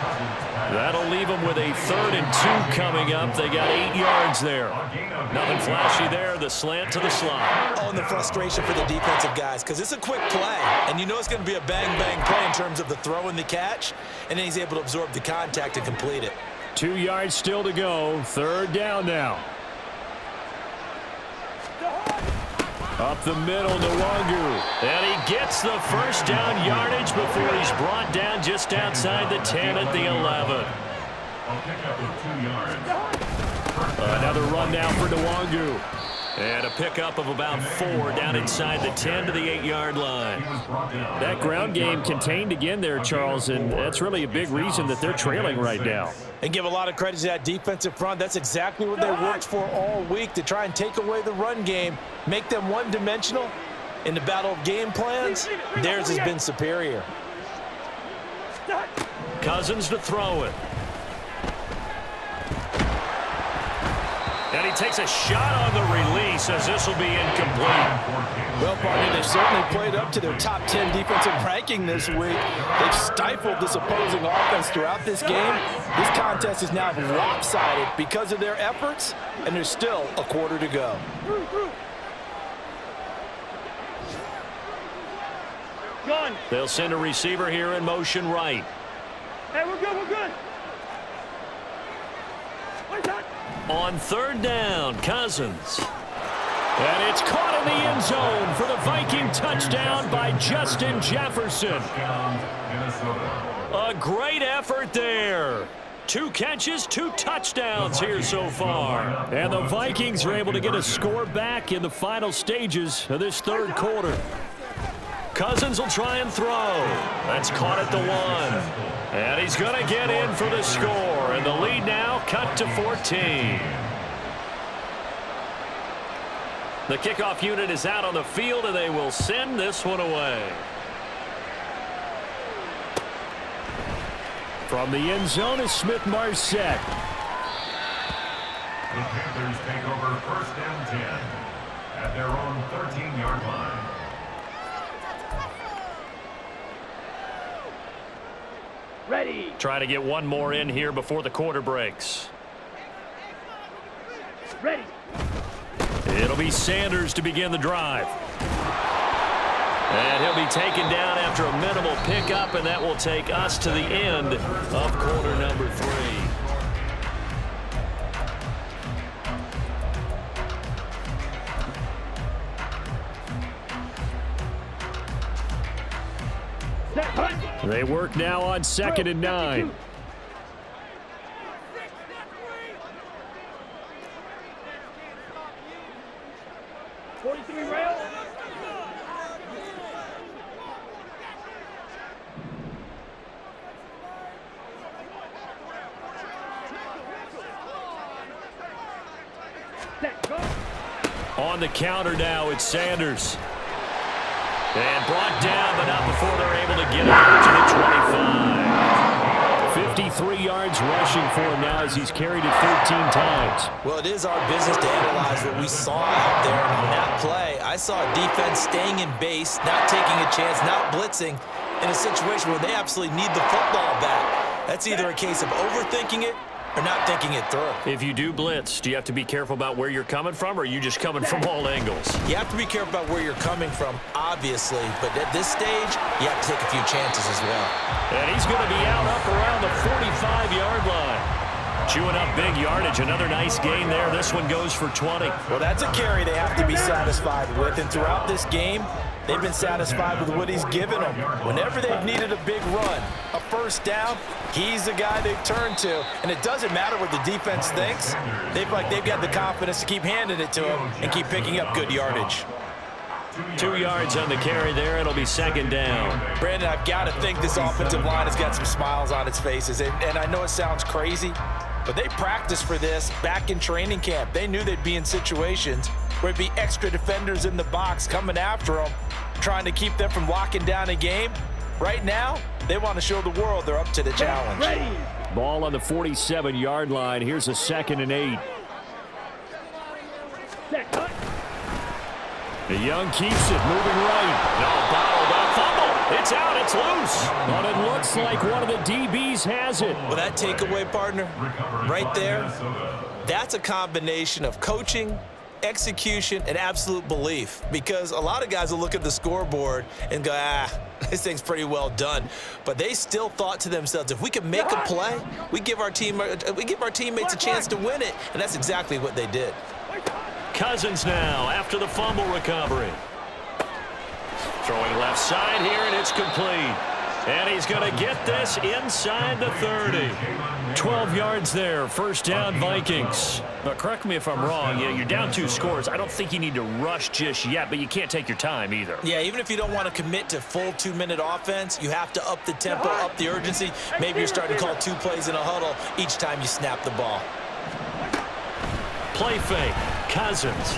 That'll leave him with a 3rd and 2 coming up. They got 8 yards there. Nothing flashy there. The slant to the slot. Oh, and the frustration for the defensive guys, because it's a quick play, and you know it's going to be a bang-bang play in terms of the throw and the catch, and then he's able to absorb the contact and complete it. 2 yards still to go. 3rd down now. Up the middle, Nwangu. And he gets the first down yardage before he's brought down just outside the 10 at the 11. Another run now for Nwangu. And a pickup of about 4 down inside the 10 to the 8-yard line. That ground game contained again there, Charles, and that's really a big reason that they're trailing right now. And give a lot of credit to that defensive front. That's exactly what they worked for all week, to try and take away the run game, make them one-dimensional. In the battle of game plans, theirs has been superior. Cousins to throw it. And he takes a shot on the release as this will be incomplete. Well, partner, they've certainly played up to their top 10 defensive ranking this week. They've stifled this opposing offense throughout this game. This contest is now lopsided because of their efforts, and there's still a quarter to go. Gun. They'll send a receiver here in motion right. Hey, we're good. On 3rd down, Cousins. And it's caught in the end zone for the Viking touchdown by Justin Jefferson. A great effort there. 2 catches, 2 touchdowns here so far. And the Vikings are able to get a score back in the final stages of this 3rd quarter. Cousins will try and throw. That's caught at the 1. And he's going to get in for the score. And the lead now cut to 14. The kickoff unit is out on the field, and they will send this one away. From the end zone is Smith-Marset. The Panthers take over 1st and 10 at their own 13-yard line. Ready. Try to get one more in here before the quarter breaks. Ready. It'll be Sanders to begin the drive. And he'll be taken down after a minimal pickup, and that will take us to the end of quarter number 3. They work now on 2nd and 9. On the counter now, it's Sanders. And brought down, but not before they're able to get it out to the 25. 53 yards rushing for him now as he's carried it 13 times. Well, it is our business to analyze what we saw out there on that play. I saw a defense staying in base, not taking a chance, not blitzing in a situation where they absolutely need the football back. That's either a case of overthinking it or not thinking it through. If you do blitz, do you have to be careful about where you're coming from, or are you just coming from all angles? You have to be careful about where you're coming from, obviously, but at this stage, you have to take a few chances as well. And he's going to be out up around the 45-yard line. Chewing up big yardage. Another nice gain there. This one goes for 20. Well, that's a carry they have to be satisfied with, and throughout this game, they've been satisfied with what he's given them. Whenever they've needed a big run, a first down, he's the guy they've turned to. And it doesn't matter what the defense thinks. They've got the confidence to keep handing it to him and keep picking up good yardage. 2 yards on the carry there. It'll be second down. Brandon, I've got to think this offensive line has got some smiles on its faces. And I know it sounds crazy, but they practiced for this back in training camp. They knew they'd be in situations where it'd be extra defenders in the box coming after them, trying to keep them from locking down a game. Right now, they want to show the world they're up to the challenge. Ball on the 47-yard line. Here's a 2nd and 8. The Young keeps it, moving right. No, bottled up, fumble. It's out, it's loose. But it looks like one of the DBs has it. Well, that takeaway, partner, right there, that's a combination of coaching, execution, and absolute belief. Because a lot of guys will look at the scoreboard and go, this thing's pretty well done. But they still thought to themselves, if we can make a play, we give our teammates a chance to win it. And that's exactly what they did. Cousins now after the fumble recovery. Throwing left side here, and it's complete. And he's going to get this inside the 30. 12 yards there, first down Vikings. But correct me if I'm wrong, you're down 2 scores. I don't think you need to rush just yet, but you can't take your time either. Yeah, even if you don't want to commit to full 2-minute offense, you have to up the tempo, up the urgency. Maybe you're starting to call 2 plays in a huddle each time you snap the ball. Play fake, Cousins.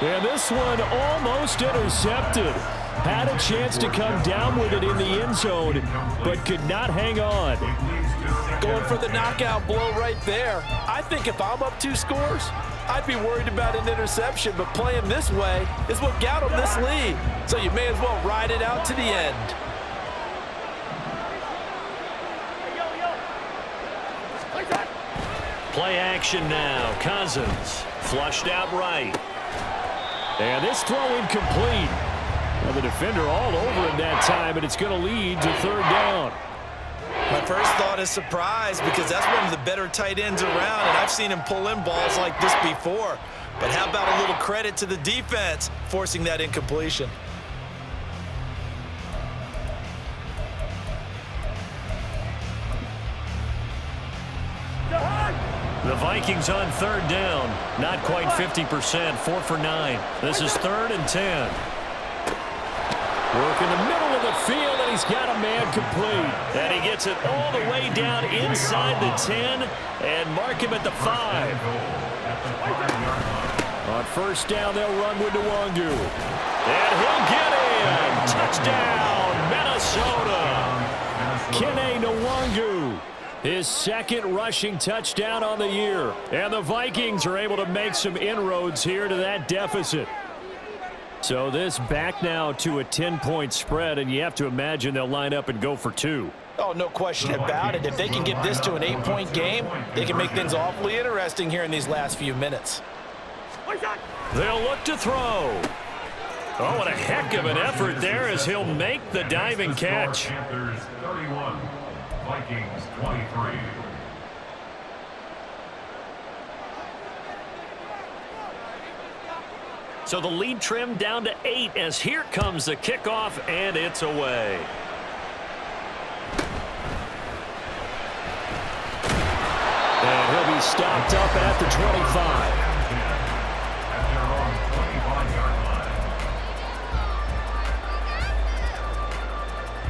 And this one almost intercepted. Had a chance to come down with it in the end zone, but could not hang on. Going for the knockout blow right there. I think if I'm up 2 scores, I'd be worried about an interception, but playing this way is what got them this lead. So you may as well ride it out to the end. Play action now. Cousins flushed out right. And this throw incomplete. Well, the defender all over him that time, and it's going to lead to 3rd down. My first thought is surprise because that's one of the better tight ends around, and I've seen him pull in balls like this before. But how about a little credit to the defense forcing that incompletion? The Vikings on 3rd down. Not quite 50%, 4 for 9. This is 3rd and 10. Work in the middle of the field, and he's got a man complete. And he gets it all the way down inside the 10 and mark him at the 5. On 1st down, they'll run with Nwangu. And he'll get in. Touchdown, Minnesota. Kene Nwangu. His 2nd rushing touchdown on the year. And the Vikings are able to make some inroads here to that deficit. So this back now to a 10-point spread, and you have to imagine they'll line up and go for 2. Oh, no question about it. If they can get this to an 8-point game, they can make things awfully interesting here in these last few minutes. They'll look to throw. Oh, what a heck of an effort there as he'll make the diving catch. Panthers 31, Vikings 23. So the lead trimmed down to 8 as here comes the kickoff, and it's away. And he'll be stopped up at the 25.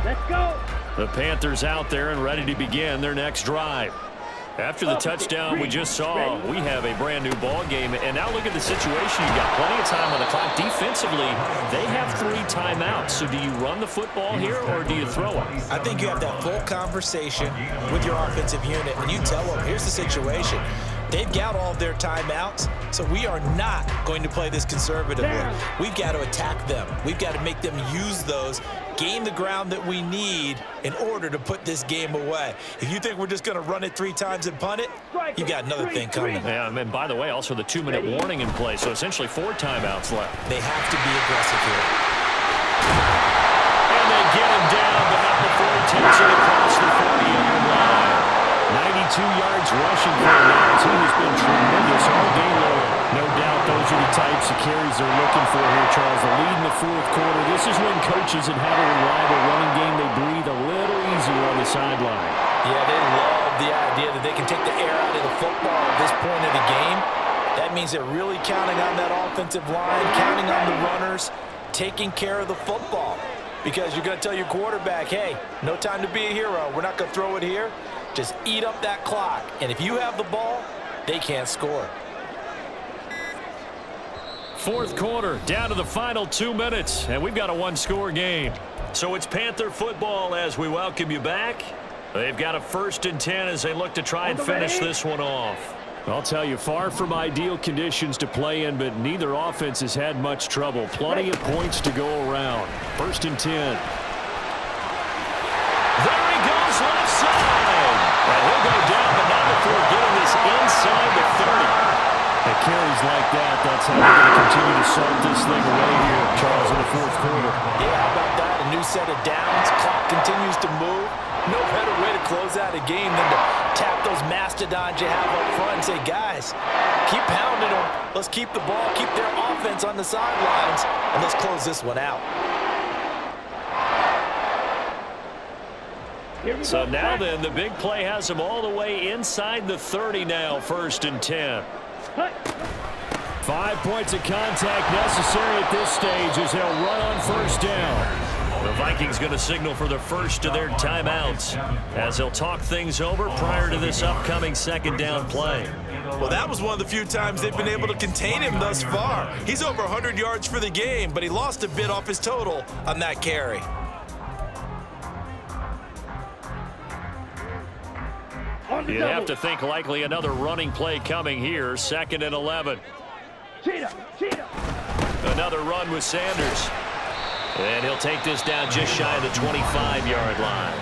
Let's go. The Panthers out there and ready to begin their next drive. After the touchdown we just saw, we have a brand new ball game. And now look at the situation. You've got plenty of time on the clock. Defensively, they have 3 timeouts. So do you run the football here or do you throw it? I think you have that full conversation with your offensive unit, and you tell them, here's the situation. They've got all of their timeouts, so we are not going to play this conservatively. We've got to attack them. We've got to make them use those, gain the ground that we need in order to put this game away. If you think we're just going to run it 3 times and punt it, you've got another thing coming. Yeah, and by the way, also the 2-minute warning in play, so essentially 4 timeouts left. They have to be aggressive here. And they get him down, but not before he takes it across the 40-yard line. 92 yards rushing for him. He has been tremendous all day long. No doubt those are the types of carries they're looking for here, Charles. The lead in the 4th quarter. This is when coaches that have a reliable running game, they breathe a little easier on the sideline. Yeah, they love the idea that they can take the air out of the football at this point of the game That means they're really counting on that offensive line, counting on the runners, taking care of the football. Because you're going to tell your quarterback, hey, no time to be a hero. We're not going to throw it here. Just eat up that clock. And if you have the ball, they can't score. Fourth quarter, down to the final 2 minutes, and we've got a one-score game. So it's Panther football as we welcome you back. They've got a 1st and 10 as they look to try and finish this one off. I'll tell you, far from ideal conditions to play in, but neither offense has had much trouble. Plenty of points to go around. 1st and 10. There he goes, left side. And he'll go down, but not before getting this inside the 30. It carries like that. That's how they're going to continue to salt this thing away here, Charles, in the 4th quarter. Yeah, how about that? A new set of downs. Clock continues to move. No better way to close out a game than to tap those mastodons you have up front and say, guys, keep pounding them. Let's keep the ball, keep their offense on the sidelines, and let's close this one out. So now then, the big play has them all the way inside the 30 now, 1st and 10. 5 points of contact necessary at this stage as they'll run on 1st down. The Vikings going to signal for the first of their timeouts as they'll talk things over prior to this upcoming 2nd down play. Well, that was one of the few times they've been able to contain him thus far. He's over 100 yards for the game, but he lost a bit off his total on that carry. You'd have to think likely another running play coming here. 2nd and 11. Another run with Sanders. And he'll take this down just shy of the 25-yard line.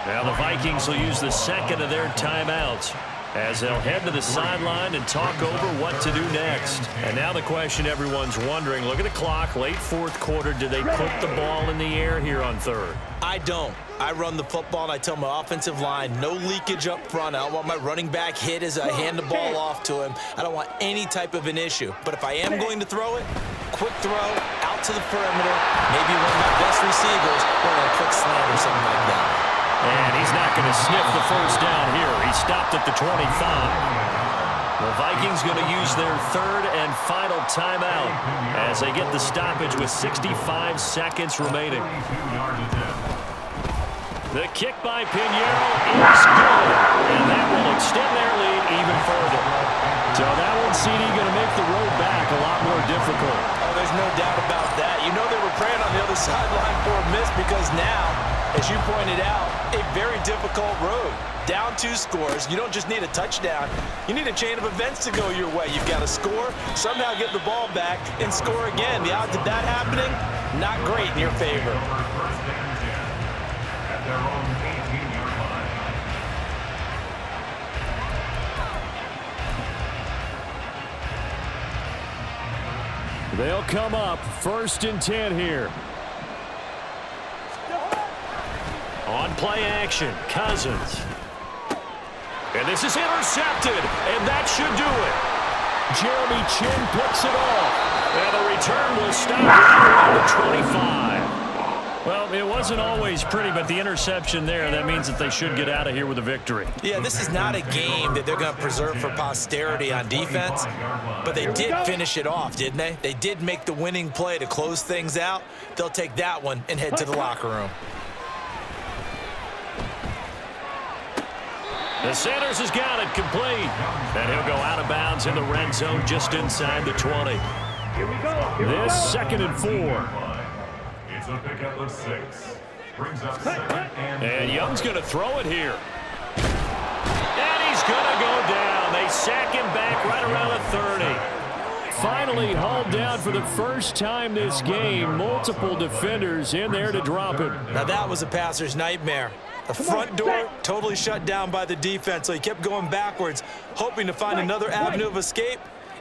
Now the Vikings will use the 2nd of their timeouts as they'll head to the sideline and talk over what to do next. And now the question everyone's wondering, look at the clock, late 4th quarter, do they put the ball in the air here on 3rd? I don't. I run the football and I tell my offensive line, no leakage up front. I don't want my running back hit as I hand the ball off to him. I don't want any type of an issue. But if I am going to throw it, quick throw, out to the perimeter, maybe one of my best receivers, or a quick slant or something like that. And he's not going to sniff the 1st down here. He stopped at the 25. The Vikings going to use their 3rd and final timeout as they get the stoppage with 65 seconds remaining. The kick by Pinheiro is good, and that will extend their lead even further. So that one, CD, going to make the road back a lot more difficult. Oh, there's no doubt about that. You know they were praying on the other sideline for a miss because now, as you pointed out, a very difficult road. Down 2 scores. You don't just need a touchdown. You need a chain of events to go your way. You've got to score, somehow get the ball back, and score again. The odds of that happening, not great in your favor. Their own 18-yard line. They'll come up 1st and 10 here. On play action, Cousins. And this is intercepted, and that should do it. Jeremy Chin picks it off, and the return will stop right around the 25. Well, it wasn't always pretty, but the interception there, that means that they should get out of here with a victory. Yeah, this is not a game that they're going to preserve for posterity on defense, but they did finish it off, didn't they? They did make the winning play to close things out. They'll take that one and head to the locker room. The Sanders has got it complete, and he'll go out of bounds in the red zone just inside the 20. Here we go. This 2nd and 4. It's a pickup of 6. Brings up 2nd and Young's going to throw it here. And he's going to go down. They sack him back right around the 30. Finally hauled down for the first time this game. Multiple defenders in there to drop him. Now that was a passer's nightmare. The front door totally shut down by the defense, so he kept going backwards, hoping to find another avenue of escape.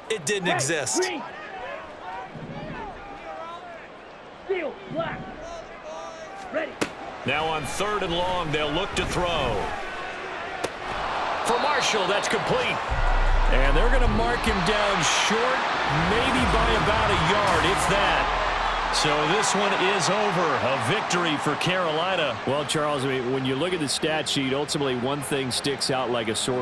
It didn't exist. Steel, black. Ready. Now on 3rd and long, they'll look to throw. For Marshall, that's complete. And they're going to mark him down short, maybe by about a yard, if that. So this one is over. A victory for Carolina. Well, Charles, I mean, when you look at the stat sheet, ultimately one thing sticks out like a sore